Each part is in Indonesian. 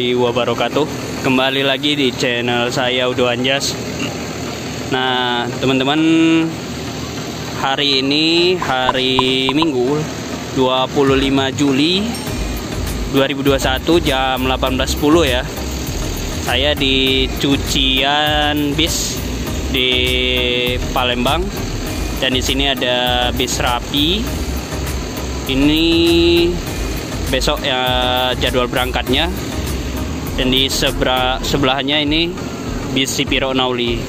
warahmatullahi wabarakatuh. Kembali lagi di channel saya Udo Anjas. Nah teman-teman, hari ini hari Minggu 25 Juli 2021 jam 18.10 ya. Saya di cucian bis di Palembang dan di sini ada bis Rapi. Ini besok ya jadwal berangkatnya, dan di sebelahnya ini bis Sipiro Nauli.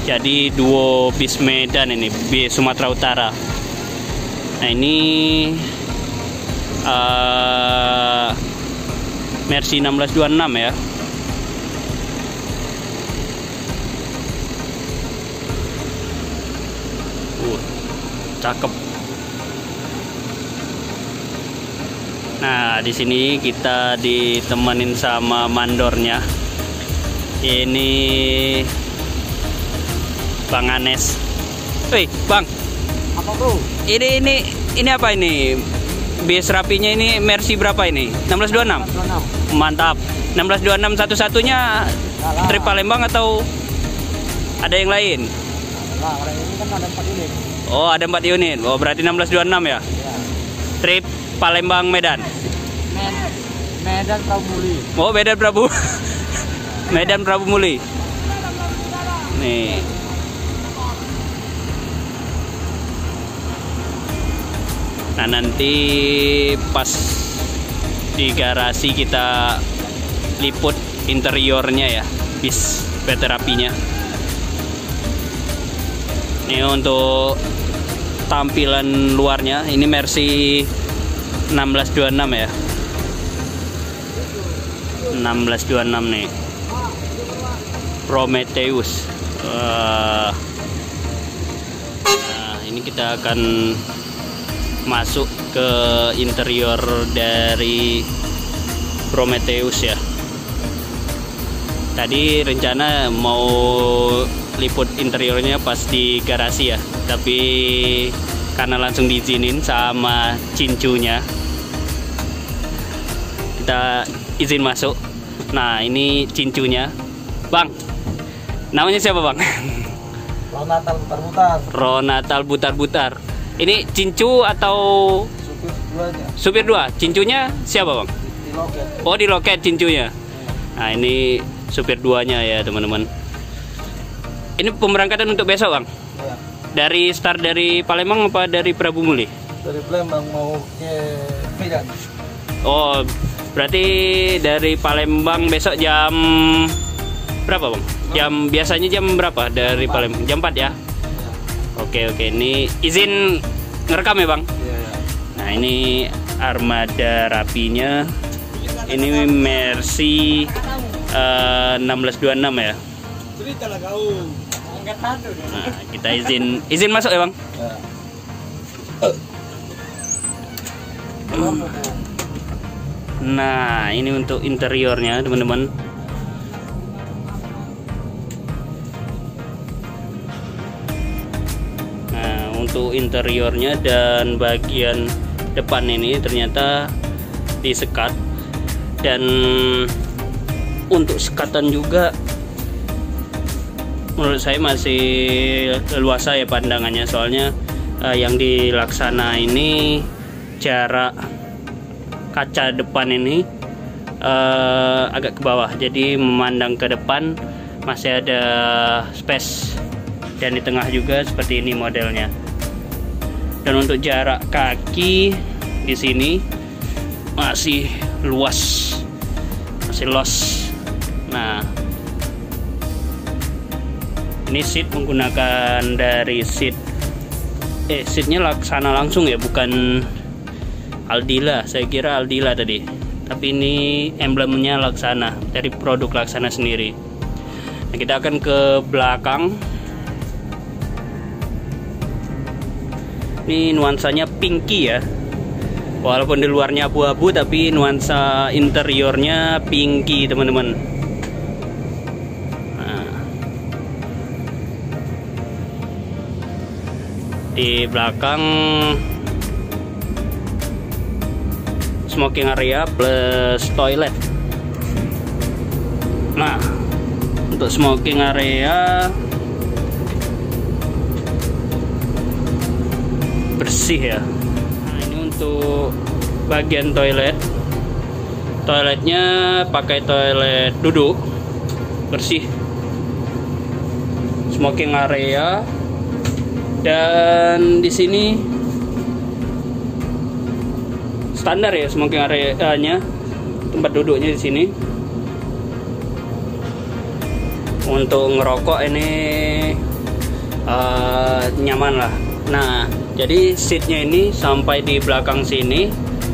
Jadi duo bis Medan, ini bis Sumatera Utara. Nah ini Mercy 1626 ya. Cakep. Nah, di sini kita ditemenin sama mandornya. Ini Bang Anes. Wih, Bang. Apa bro? Ini apa ini? Bis Rapinya ini Mercy berapa ini? 1626. 1626. Mantap. 1626 satu-satunya trip Palembang atau ada yang lain? Nah, ini kan ada 4 unit. Oh, ada 4 unit. Oh, berarti 1626 ya? Ya. Trip Palembang Medan. Medan Prabu Muli. Oh, Medan Prabu. Medan Prabu Muli. Nih. Nah, nanti pas di garasi kita liput interiornya ya, bis PT Rapinya. Ini untuk tampilan luarnya, ini Mercy 1626 ya. 1626 nih. Prometheus. Nah, ini kita akan masuk ke interior dari Prometheus ya. Tadi rencana mau liput interiornya pas di garasi ya, tapi karena langsung diizinin sama cincunya, kita izin masuk. Nah ini cincunya, Bang. Namanya siapa Bang? Ronatal Butar-Butar. Ronatal Butar-Butar. Ini cincu atau Supir duanya. supir dua? Cincunya siapa Bang? Di loket. Oh di loket cincunya. Nah ini supir duanya ya teman-teman. Ini pemberangkatan untuk besok Bang? Ya. Dari start dari Palembang apa dari Prabu Muli? Dari Palembang mau ke Medan. Oh, berarti dari Palembang besok jam berapa Bang? Biasanya jam berapa dari Palembang? Jam 4 ya? Oke, ini izin ngerekam ya Bang? Iya. Nah ini armada Rapinya. Ini Mercy 1626 ya. Ceritalah kau. Nah, kita izin masuk ya Bang? Ya. Nah, ini untuk interiornya, teman-teman. Nah, untuk interiornya dan bagian depan ini ternyata disekat, dan untuk sekatan juga menurut saya masih leluasa ya pandangannya, soalnya yang dilaksana ini jarak kaca depan ini agak ke bawah, jadi memandang ke depan masih ada space, dan di tengah juga seperti ini modelnya. Dan untuk jarak kaki di sini masih luas, masih los. Nah ini seat menggunakan dari seatnya laksana langsung ya, bukan Aldila. Saya kira Aldila tadi, tapi ini emblemnya laksana, dari produk laksana sendiri. Nah, kita akan ke belakang. Ini nuansanya pinky ya, walaupun di luarnya abu-abu tapi nuansa interiornya pinky teman-teman. Di belakang smoking area plus toilet. Nah, untuk smoking area bersih ya. Nah, ini untuk bagian toiletnya pakai toilet duduk, bersih. Smoking area, dan di sini standar ya smoking area-nya, tempat duduknya di sini. Untuk ngerokok ini nyaman lah. Nah, jadi seatnya ini sampai di belakang sini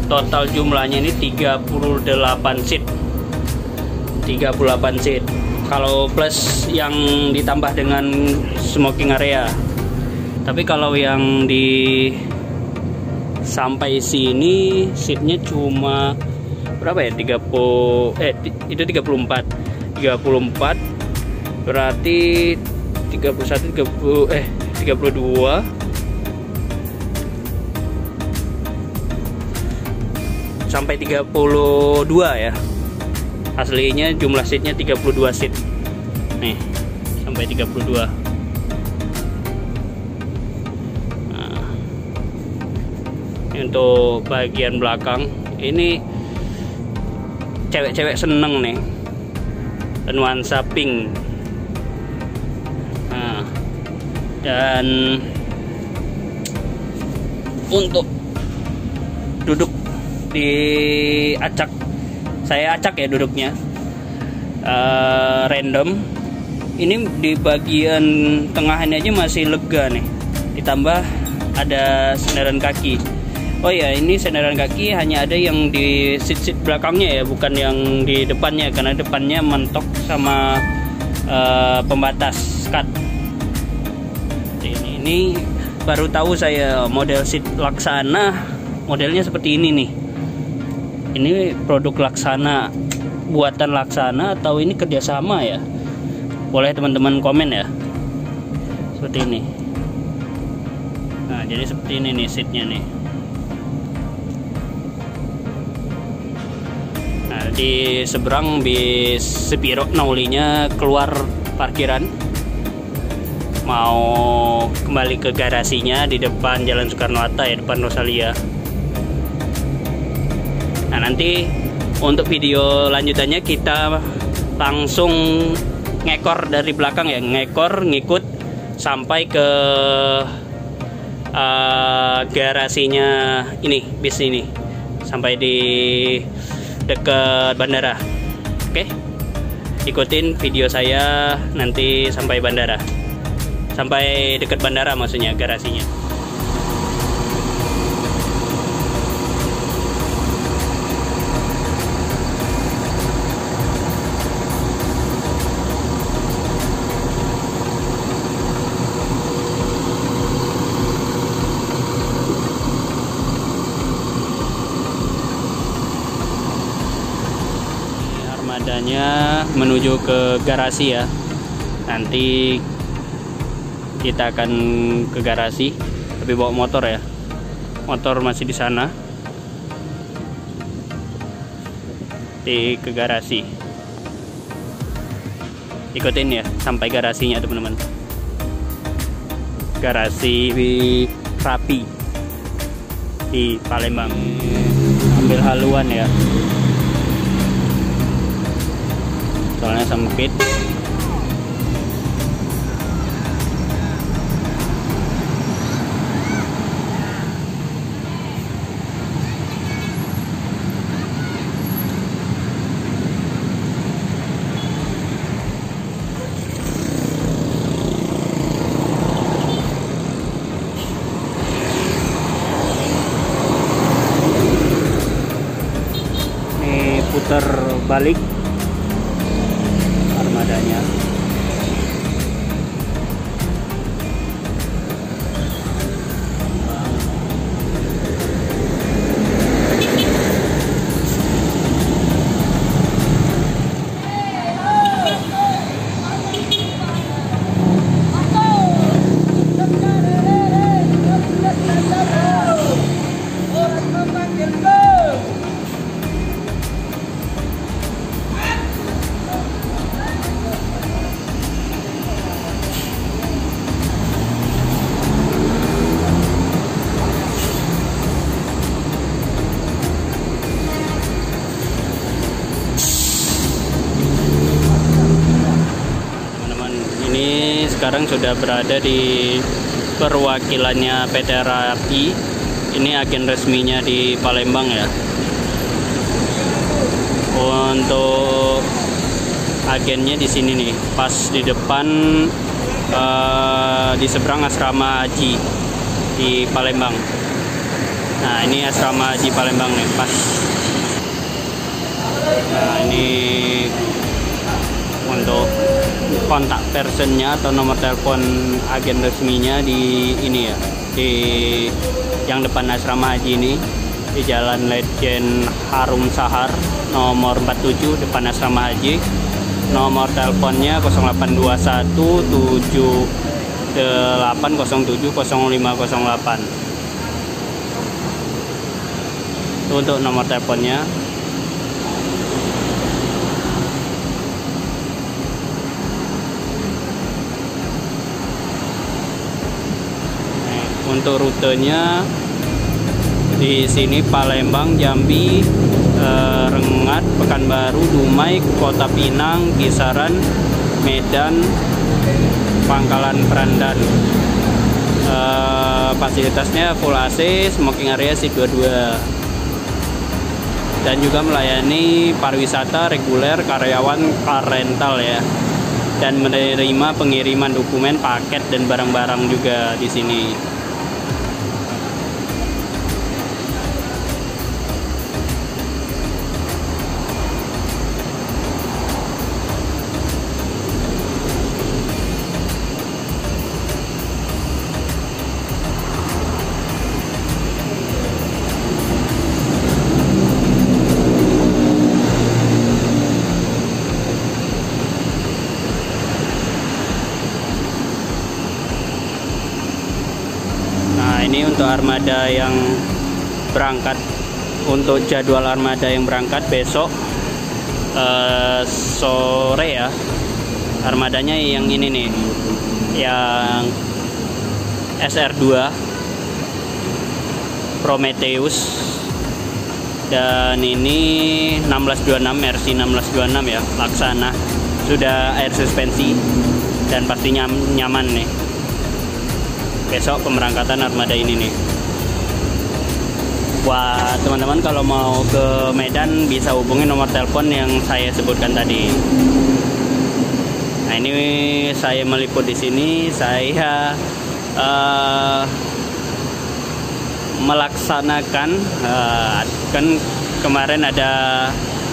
total jumlahnya ini 38 seat. 38 seat. Kalau plus yang ditambah dengan smoking area. Tapi kalau yang di sampai sini seatnya cuma berapa ya? 34. 34 berarti 32 sampai 32 ya. Aslinya jumlah seatnya 32 seat. Nih, sampai 32. Nah, ini untuk bagian belakang ini cewek-cewek seneng nih. Nuansa pink. Nah, dan untuk duduk di acak, saya acak ya duduknya, random. Ini di bagian tengah ini aja masih lega nih, ditambah ada sandaran kaki. Oh ya, ini sandaran kaki hanya ada yang di seat belakangnya ya, bukan yang di depannya, karena depannya mentok sama pembatas skat. Ini baru tahu saya model seat Laksana modelnya seperti ini nih. Ini produk Laksana, buatan Laksana atau ini kerjasama ya? Boleh teman-teman komen ya. Seperti ini. Nah, jadi seperti ini nih seatnya nih. Nah, di seberang bis Sepiro naulinya keluar parkiran, mau kembali ke garasinya di depan Jalan Soekarno-Hatta ya, depan Rosalia. Nah, nanti untuk video lanjutannya kita langsung ngekor dari belakang ya, ngikut sampai ke garasinya ini, bis ini, sampai di dekat bandara. Oke, ikutin video saya nanti sampai bandara, sampai dekat bandara maksudnya, garasinya. Armadanya menuju ke garasi ya. Nanti kita akan ke garasi, tapi bawa motor ya. Motor masih di sana. Ke garasi. Ikutin ya sampai garasinya teman-teman. Garasi Rapi di Palembang. Ambil haluan ya. Soalnya sempit. Ini putar balik armadanya. sekarang sudah berada di perwakilannya PT Rapi. Ini agen resminya di Palembang ya. Untuk agennya di sini nih, pas di depan di seberang asrama haji di Palembang. Nah, ini asrama haji Palembang nih, pas. Nah, ini untuk kontak personnya atau nomor telepon agen resminya di ini ya, di yang depan asrama haji ini, di Jalan Ledjen Harum Sahar nomor 47 depan asrama haji. Nomor teleponnya 0821 7807 0508. Itu untuk nomor teleponnya. Untuk rutenya di sini Palembang, Jambi, Rengat, Pekanbaru, Dumai, Kota Pinang, Kisaran, Medan, Pangkalan Perandan. Fasilitasnya full AC, smoking area seat 22, dan juga melayani pariwisata reguler, karyawan, car rental ya, dan menerima pengiriman dokumen, paket, dan barang-barang juga di sini. Ini untuk armada yang berangkat, untuk jadwal armada yang berangkat besok sore ya. Armadanya yang ini nih, yang SR2 Prometheus, dan ini 1626 RC 1626 ya, Laksana, sudah air suspensi dan pasti nyaman nih. Besok pemberangkatan armada ini nih. Wah, teman-teman kalau mau ke Medan bisa hubungi nomor telepon yang saya sebutkan tadi. Nah, ini saya meliput di sini, saya melaksanakan kan kemarin ada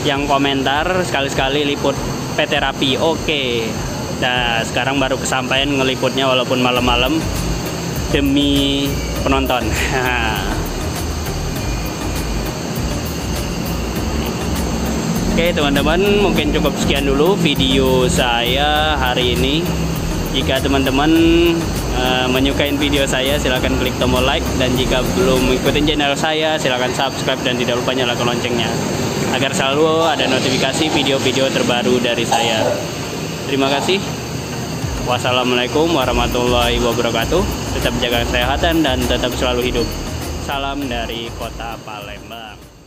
yang komentar sekali-sekali liput PT Rapi. Oke. Nah, sekarang baru kesampaian ngeliputnya walaupun malam-malam demi penonton. Oke teman-teman, mungkin cukup sekian dulu video saya hari ini. Jika teman-teman menyukai video saya, silahkan klik tombol like, dan jika belum ikutin channel saya, silahkan subscribe dan tidak lupa nyalakan loncengnya agar selalu ada notifikasi video-video terbaru dari saya. Terima kasih. Wassalamualaikum warahmatullahi wabarakatuh. Tetap jaga kesehatan dan tetap selalu hidup. Salam dari Kota Palembang.